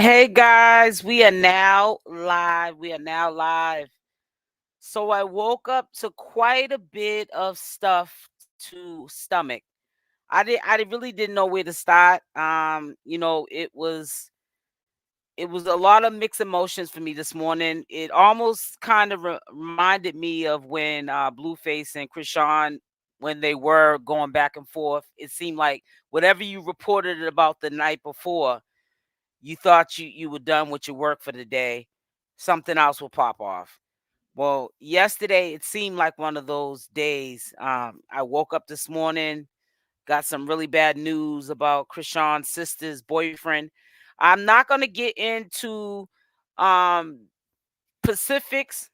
Hey guys, we are now live. So I woke up to quite a bit of stuff to stomach. I really didn't know where to start. It was a lot of mixed emotions for me this morning. It almost kind of reminded me of when Blueface and Chrisean, when they were going back and forth. It seemed like whatever you reported about the night before, you thought you were done with your work for the day, something else will pop off. Well, yesterday it seemed like one of those days. I woke up this morning, got some really bad news about Krishan's sister's boyfriend. I'm not going to get into um, specifics.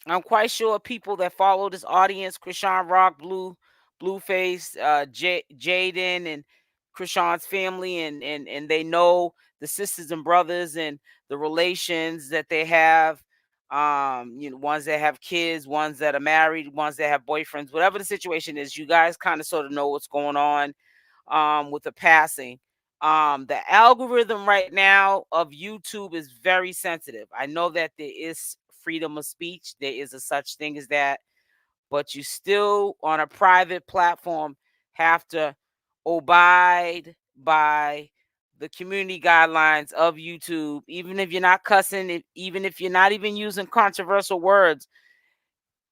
I'm quite sure people that follow this audience, Chrisean Rock, Blueface, Jaidyn, and Krishan's family, and they know the sisters and brothers and the relations that they have. Ones that have kids, ones that are married, ones that have boyfriends, whatever the situation is, you guys kind of sort of know what's going on with the passing. The algorithm right now of YouTube is very sensitive. I know that there is freedom of speech, there is a such thing as that, but you still on a private platform have to abide by the community guidelines of YouTube. Even if you're not cussing, even if you're not even using controversial words,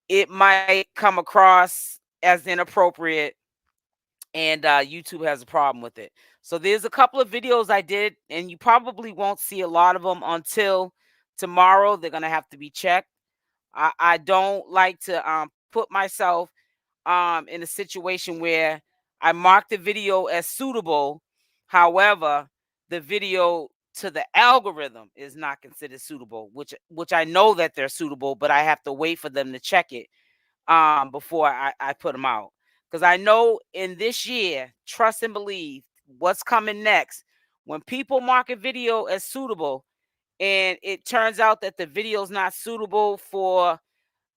it might come across as inappropriate, and YouTube has a problem with it. So there's a couple of videos I did, and you probably won't see a lot of them until tomorrow. They're gonna have to be checked. I don't like to put myself in a situation where I mark the video as suitable. However, the video to the algorithm is not considered suitable, which I know that they're suitable, but I have to wait for them to check it before I put them out. Because I know in this year, trust and believe what's coming next. When people mark a video as suitable and it turns out that the video is not suitable for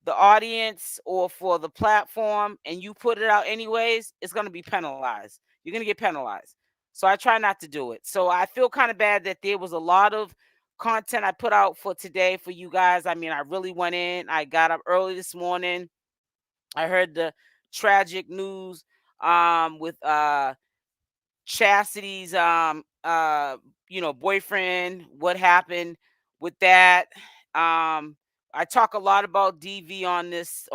the audience or for the platform and you put it out anyways, it's going to be penalized. You're going to get penalized. So I try not to do it. So I feel kind of bad that there was a lot of content I put out for today for you guys. I mean, I really went in. I got up early this morning. I heard the tragic news with Chastity's boyfriend, what happened with that. I talk a lot about DV on this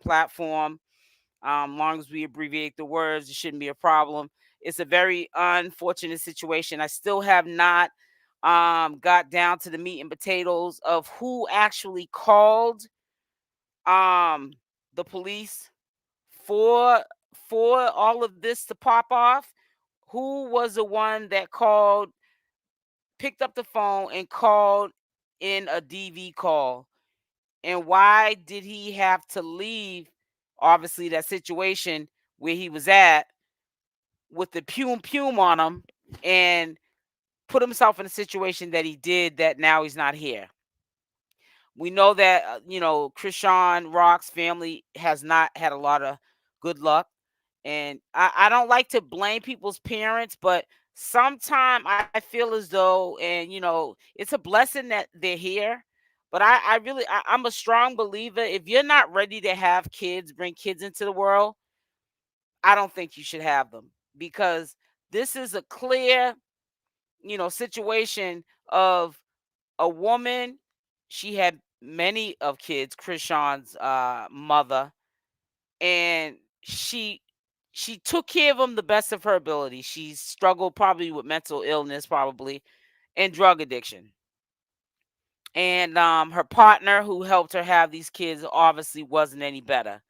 platform. Long as we abbreviate the words, it shouldn't be a problem. It's a very unfortunate situation. I still have not got down to the meat and potatoes of who actually called um the police for all of this to pop off. Who was the one that called, picked up the phone and called in a DV call, and why did he have to leave obviously that situation where he was at with the pume on him and put himself in a situation that he did, that now he's not here. We know that Chrisean Rock's family has not had a lot of good luck, and I don't like to blame people's parents, but sometimes I feel as though, and it's a blessing that they're here. But I'm a strong believer. If you're not ready to have kids, bring kids into the world, I don't think you should have them, because this is a clear, situation of a woman. She had many of kids, Krishan's mother, and she took care of them the best of her ability. She struggled probably with mental illness, probably, and drug addiction. And her partner who helped her have these kids obviously wasn't any better.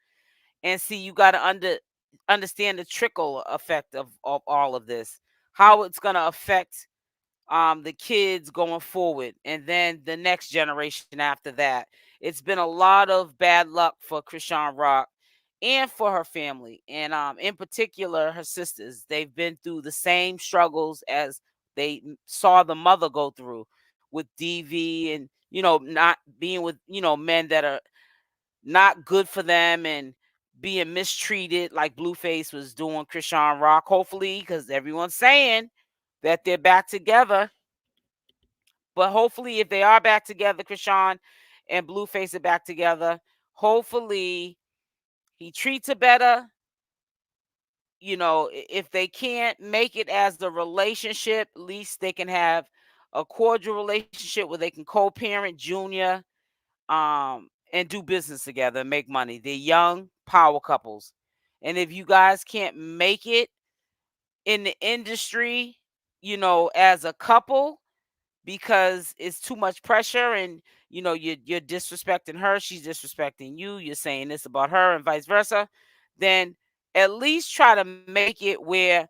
And see, you got to understand the trickle effect of all of this, how it's going to affect the kids going forward, and then the next generation after that. It's been a lot of bad luck for Chrisean Rock and for her family, and in particular her sisters. They've been through the same struggles as they saw the mother go through with DV, and not being with men that are not good for them, and being mistreated like Blueface was doing Chrisean Rock. Hopefully, because everyone's saying that they're back together, But hopefully, if they are back together, Chrisean and Blueface are back together. Hopefully, he treats her better. If they can't make it as the relationship, at least they can have a cordial relationship where they can co-parent Junior, and do business together and make money. They're young power couples. And if you guys can't make it in the industry, as a couple, because it's too much pressure, and you're disrespecting her, she's disrespecting you, you're saying this about her and vice versa, then at least try to make it where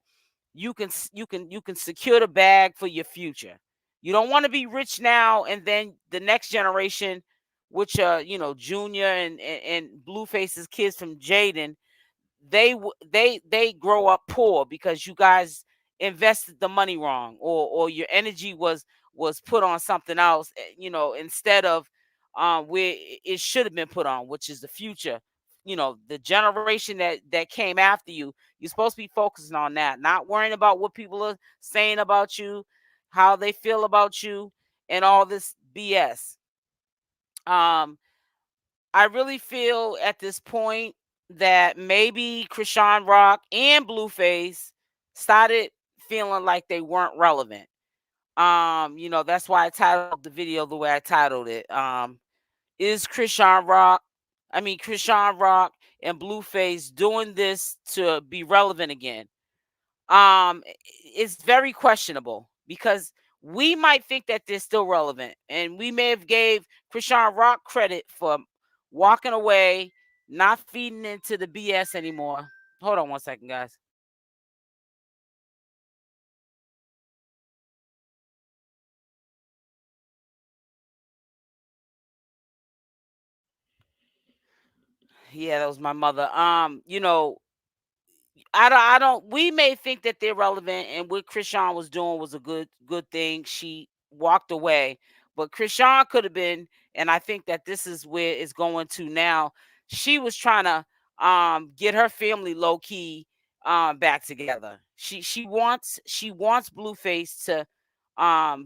you can secure the bag for your future. You don't want to be rich now and then the next generation, which Junior and Blueface's kids from Jaidyn, they grow up poor because you guys invested the money wrong, or your energy was put on something else, instead of where it should have been put on, which is the future. The generation that came after you, you're supposed to be focusing on that, not worrying about what people are saying about you, how they feel about you, and all this BS. um I really feel at this point that maybe Chrisean Rock and Blueface started feeling like they weren't relevant. That's why I titled the video the way I titled it. Is Chrisean Rock and Blueface doing this to be relevant again? It's very questionable because we might think that they're still relevant, and we may have gave Chrisean Rock credit for walking away, not feeding into the BS anymore. Hold on one second, guys. Yeah, that was my mother. I don't. We may think that they're relevant, and what Chrisean was doing was a good thing. She walked away, but Chrisean could have been, and I think that this is where it's going to now. She was trying to get her family low key back together. She wants Blueface to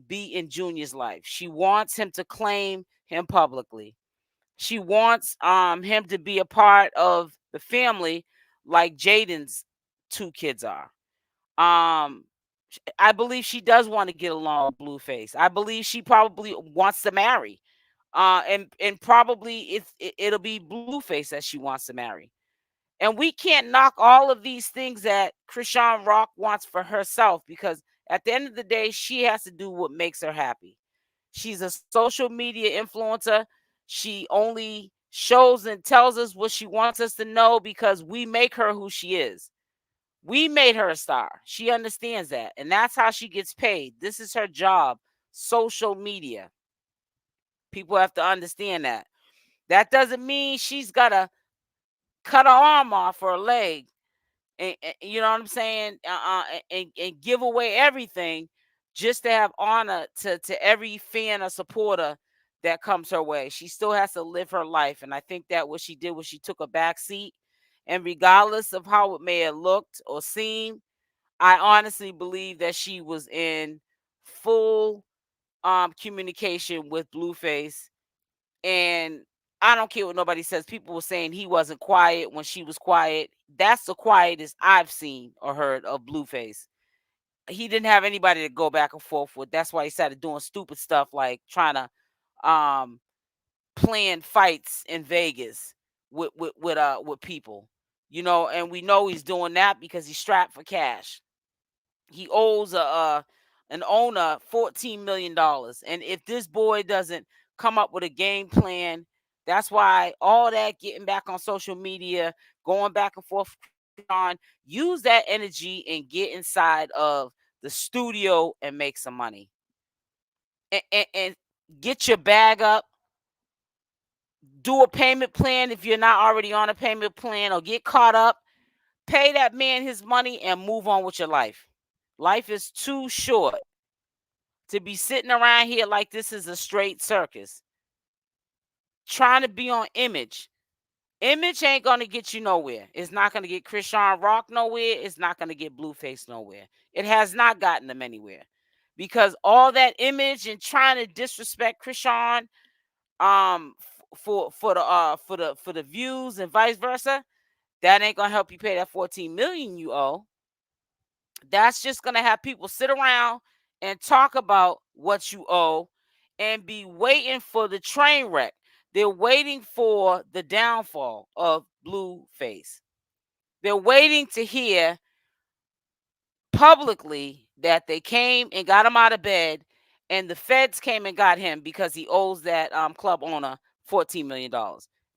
be in Junior's life. She wants him to claim him publicly. She wants him to be a part of the family like Jaidyn's two kids are. Um I believe she does want to get along with Blueface. I believe she probably wants to marry. And probably it'll be Blueface that she wants to marry. And we can't knock all of these things that Chrisean Rock wants for herself, because at the end of the day, she has to do what makes her happy. She's a social media influencer. She only shows and tells us what she wants us to know because we make her who she is. We made her a star. She understands that. And that's how she gets paid. This is her job, social media. People have to understand that. That doesn't mean she's got to cut her arm off or a leg, and you know what I'm saying, and give away everything just to have honor to every fan or supporter that comes her way. She still has to live her life, and I think that what she did was she took a back seat. And regardless of how it may have looked or seemed, I honestly believe that she was in full communication with Blueface. And I don't care what nobody says. People were saying he wasn't quiet when she was quiet. That's the quietest I've seen or heard of Blueface. He didn't have anybody to go back and forth with. That's why he started doing stupid stuff like trying to um plan fights in Vegas with people. And we know he's doing that because he's strapped for cash. He owes an owner $14 million, and if this boy doesn't come up with a game plan, that's why all that getting back on social media, going back and forth on, use that energy and get inside of the studio and make some money, and get your bag up. Do a payment plan if you're not already on a payment plan, or get caught up. Pay that man his money and move on with your life. Life is too short to be sitting around here like this is a straight circus, trying to be on image. Image ain't gonna get you nowhere. It's not gonna get Chrisean Rock nowhere. It's not gonna get Blueface nowhere. It has not gotten them anywhere because all that image and trying to disrespect Chrisean, for the views and vice versa, that ain't gonna help you pay that 14 million you owe. That's just gonna have people sit around and talk about what you owe and be waiting for the train wreck. They're waiting for the downfall of Blueface. They're waiting to hear publicly that they came and got him out of bed and the feds came and got him because he owes that club owner $14 million.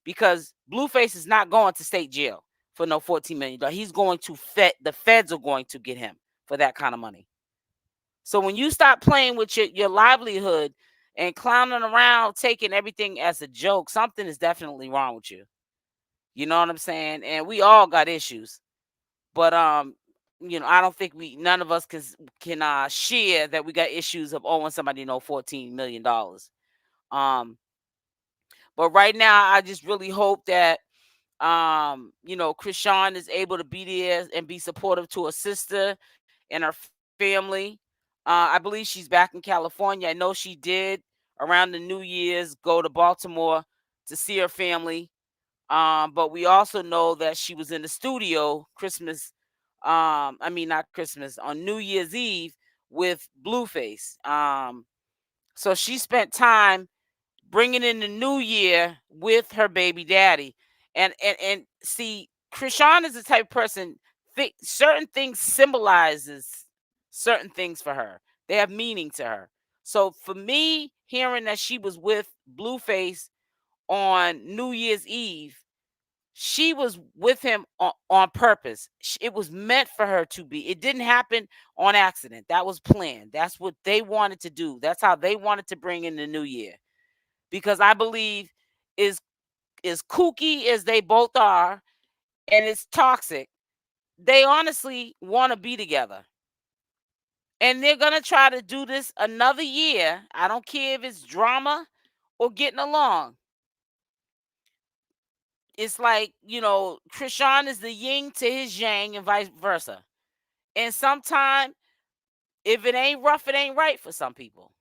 Because Blueface is not going to state jail for no $14 million. He's going to the feds are going to get him for that kind of money. So when you stop playing with your livelihood and clowning around, taking everything as a joke, something is definitely wrong with you. You know what I'm saying? And we all got issues. But I don't think none of us can share that we got issues of owing somebody $14 million. But right now I just really hope that Chrisean is able to be there and be supportive to her sister and her family. I believe she's back in California. I know she did around the New Year's go to Baltimore to see her family. But we also know that she was in the studio Christmas, I mean not Christmas, on New Year's Eve with Blueface. So she spent time bringing in the new year with her baby daddy. And see, Chrisean is the type of person, certain things symbolizes certain things for her. They have meaning to her. So for me, hearing that she was with Blueface on New Year's Eve, she was with him on purpose. It was meant for her to be. It didn't happen on accident. That was planned. That's what they wanted to do. That's how they wanted to bring in the new year. Because I believe is kooky as they both are and it's toxic, they honestly want to be together. And they're going to try to do this another year. I don't care if it's drama or getting along. It's like, Chrisean is the yin to his yang and vice versa. And sometimes, if it ain't rough, it ain't right for some people.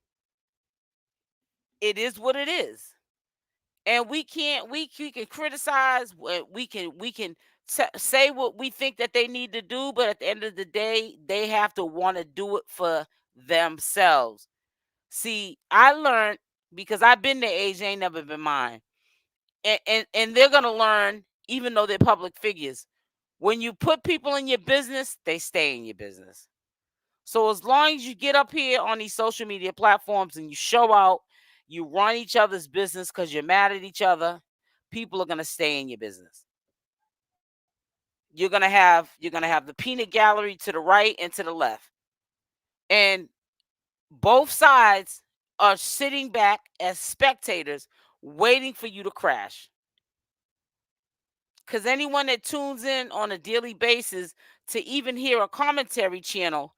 It is what it is. And we can criticize, we can say what we think that they need to do, but at the end of the day, they have to want to do it for themselves. See, I learned, because I've been their age, they ain't never been mine. And they're gonna learn, even though they're public figures. When you put people in your business, they stay in your business. So as long as you get up here on these social media platforms and you show out, you run each other's business because you're mad at each other, people are gonna stay in your business. You're gonna have the peanut gallery to the right and to the left. And both sides are sitting back as spectators waiting for you to crash. Because anyone that tunes in on a daily basis to even hear a commentary channel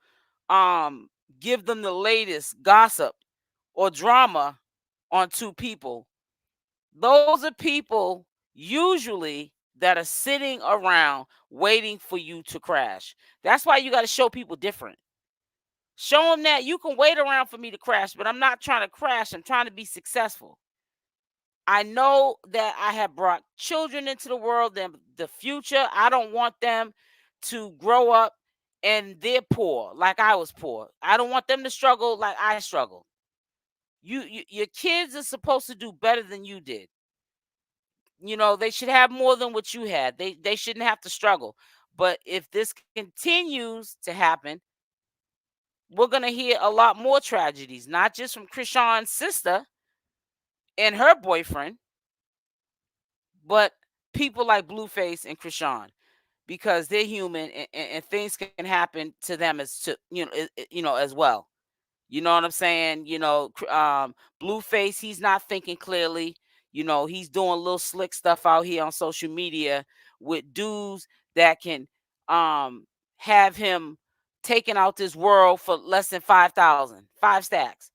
give them the latest gossip or drama on two people, those are people usually that are sitting around waiting for you to crash. That's why you got to show people different. Show them that you can wait around for me to crash, but I'm not trying to crash. I'm trying to be successful. I know that I have brought children into the world and the future. I don't want them to grow up and they're poor like I was poor. I don't want them to struggle like I struggled. Your kids are supposed to do better than you did. They should have more than what you had. They shouldn't have to struggle. But if this continues to happen, we're gonna hear a lot more tragedies, not just from Chrisean's sister and her boyfriend, but people like Blueface and Chrisean, because they're human and things can happen to them as well. You know what I'm saying? Blueface, he's not thinking clearly. He's doing little slick stuff out here on social media with dudes that can have him taking out this world for less than 5,000, 5 stacks.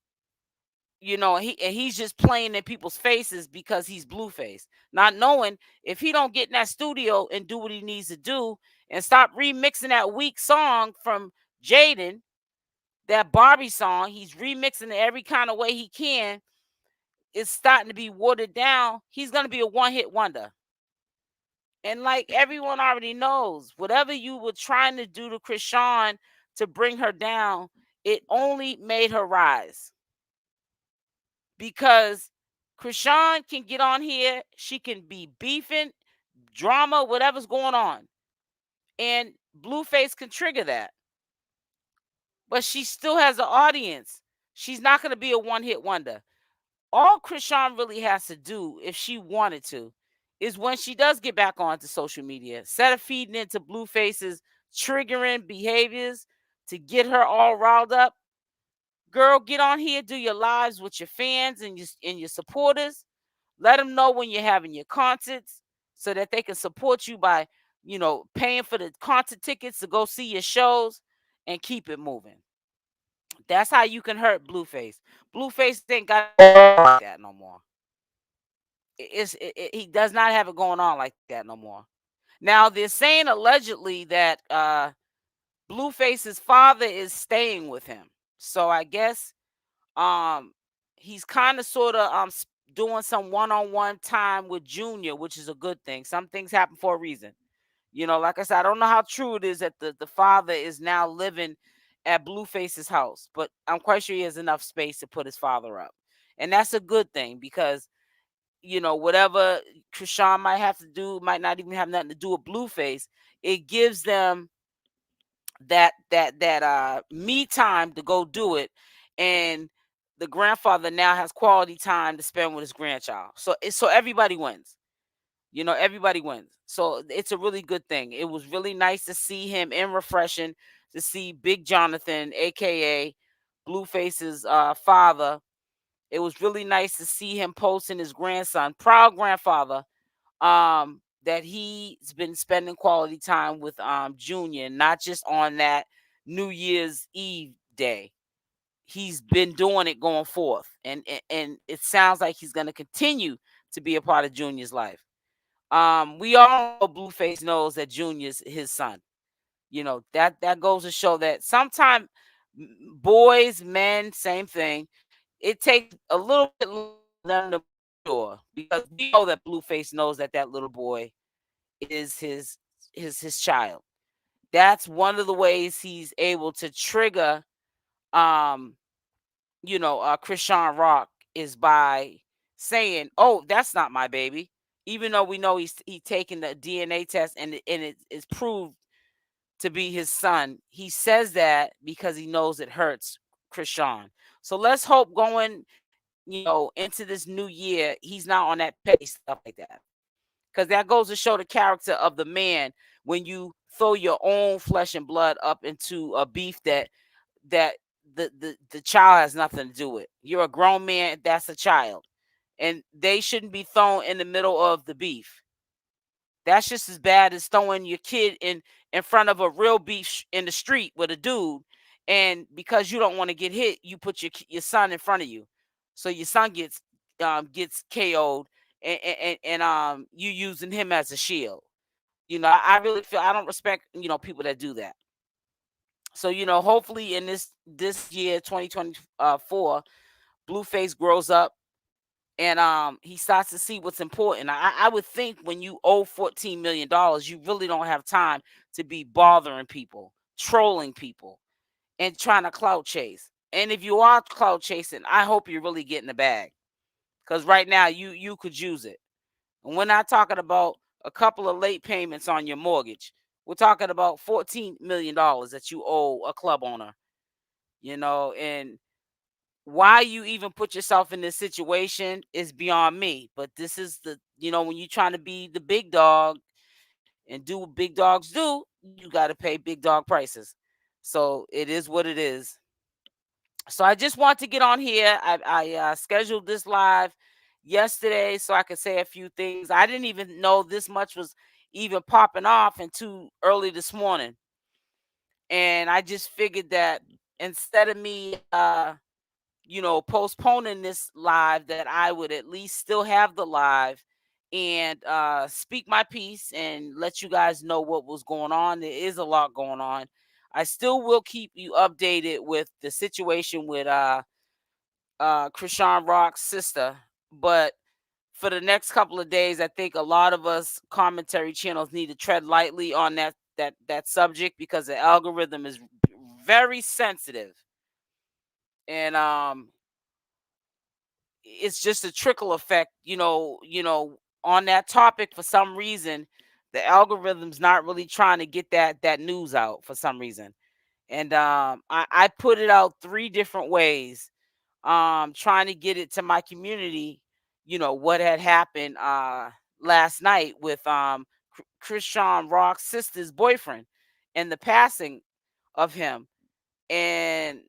He's just playing in people's faces because he's Blueface, not knowing if he don't get in that studio and do what he needs to do and stop remixing that weak song from Jaidyn, that Barbie song, he's remixing it every kind of way he can. It's starting to be watered down. He's going to be a one-hit wonder. And like everyone already knows, whatever you were trying to do to Chrisean to bring her down, it only made her rise. Because Chrisean can get on here, she can be beefing, drama, whatever's going on. And Blueface can trigger that. But she still has an audience. She's not going to be a one-hit wonder. All Chrisean really has to do, if she wanted to, is when she does get back onto social media, instead of feeding into Blueface's triggering behaviors to get her all riled up, girl, get on here, do your lives with your fans and your supporters. Let them know when you're having your concerts so that they can support you by, paying for the concert tickets to go see your shows, and keep it moving. That's how you can hurt Blueface. Blueface ain't got like that no more. He does not have it going on like that no more. Now they're saying allegedly that Blueface's father is staying with him. So I guess he's kind of sort of doing some one-on-one time with Junior, which is a good thing. Some things happen for a reason. Like I said, I don't know how true it is that the father is now living at Blueface's house, but I'm quite sure he has enough space to put his father up. And that's a good thing because, whatever Chrisean might have to do, might not even have nothing to do with Blueface. It gives them that me time to go do it. And the grandfather now has quality time to spend with his grandchild. So everybody wins. Everybody wins. So it's a really good thing. It was really nice to see him and refreshing to see Big Jonathan, aka Blueface's father. It was really nice to see him posting his grandson, proud grandfather, that he's been spending quality time with Junior, not just on that New Year's Eve day. He's been doing it going forth, and it sounds like he's going to continue to be a part of Junior's life. We all know Blueface knows that Junior's his son. That goes to show that sometimes boys, men, same thing. It takes a little bit longer for them to mature, because we know that Blueface knows that that little boy is his child. That's one of the ways he's able to trigger Chrisean Rock, is by saying, "Oh, that's not my baby," even though we know he's taken the DNA test and it is proved to be his son. He says that because he knows it hurts Chrisean. So let's hope going, into this new year, he's not on that petty stuff like that. Because that goes to show the character of the man when you throw your own flesh and blood up into a beef that the child has nothing to do with. You're a grown man, that's a child. And they shouldn't be thrown in the middle of the beef. That's just as bad as throwing your kid in front of a real beef in the street with a dude, and because you don't want to get hit, you put your son in front of you, so your son gets KO'd, and you using him as a shield. I really feel I don't respect people that do that. So hopefully in this year 2024, Blueface grows up and he starts to see what's important. I would think when you owe $14 million, you really don't have time to be bothering people, trolling people, and trying to clout chase. And if you are clout chasing, I hope you're really getting the bag, because right now you could use it. And we're not talking about a couple of late payments on your mortgage. We're talking about $14 million that you owe a club owner, and why you even put yourself in this situation is beyond me. But this is when you're trying to be the big dog and do what big dogs do, you got to pay big dog prices. So it is what it is. So I just want to get on here. I scheduled this live yesterday so I could say a few things. I didn't even know this much was even popping off until early this morning. And I just figured that instead of me postponing this live, that I would at least still have the live and speak my piece and let you guys know what was going on. There is a lot going on. I still will keep you updated with the situation with Chrisean Rock's sister, but for the next couple of days, I think a lot of us commentary channels need to tread lightly on that subject, because the algorithm is very sensitive, and it's just a trickle effect, on that topic. For some reason, the algorithm's not really trying to get that news out for some reason. And I put it out 3 different ways, trying to get it to my community, what had happened last night with Chrisean Rock's sister's boyfriend and the passing of him. And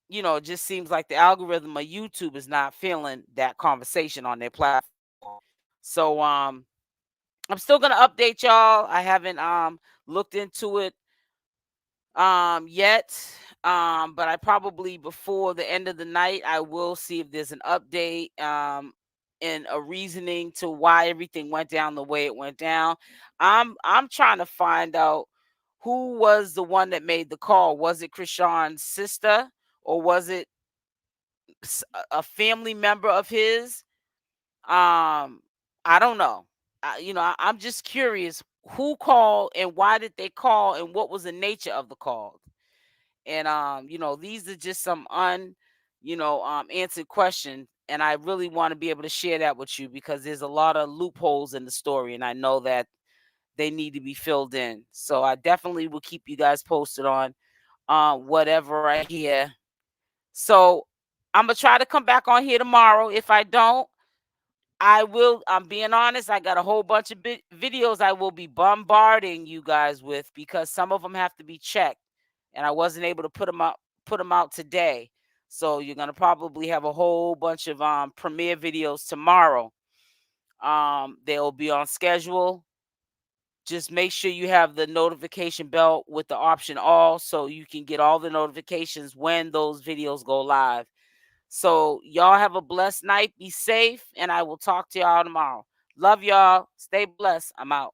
it just seems like the algorithm of YouTube is not feeling that conversation on their platform. So I'm still gonna update y'all. I haven't looked into it yet. But I probably, before the end of the night, I will see if there's an update and a reasoning to why everything went down the way it went down. I'm trying to find out who was the one that made the call. Was it Chrisean's sister, or was it a family member of his? I don't know. I'm just curious who called and why did they call and what was the nature of the call. And these are just some answered questions, and I really want to be able to share that with you, because there's a lot of loopholes in the story, and I know that they need to be filled in. So I definitely will keep you guys posted on whatever I hear. So I'm gonna try to come back on here tomorrow. If I don't, I will. I'm being honest. I got a whole bunch of videos I will be bombarding you guys with, because some of them have to be checked, and I wasn't able to put them out today. So you're gonna probably have a whole bunch of premiere videos tomorrow. They'll be on schedule. Just make sure you have the notification bell with the option all, so you can get all the notifications when those videos go live. So y'all have a blessed night. Be safe, and I will talk to y'all tomorrow. Love y'all. Stay blessed. I'm out.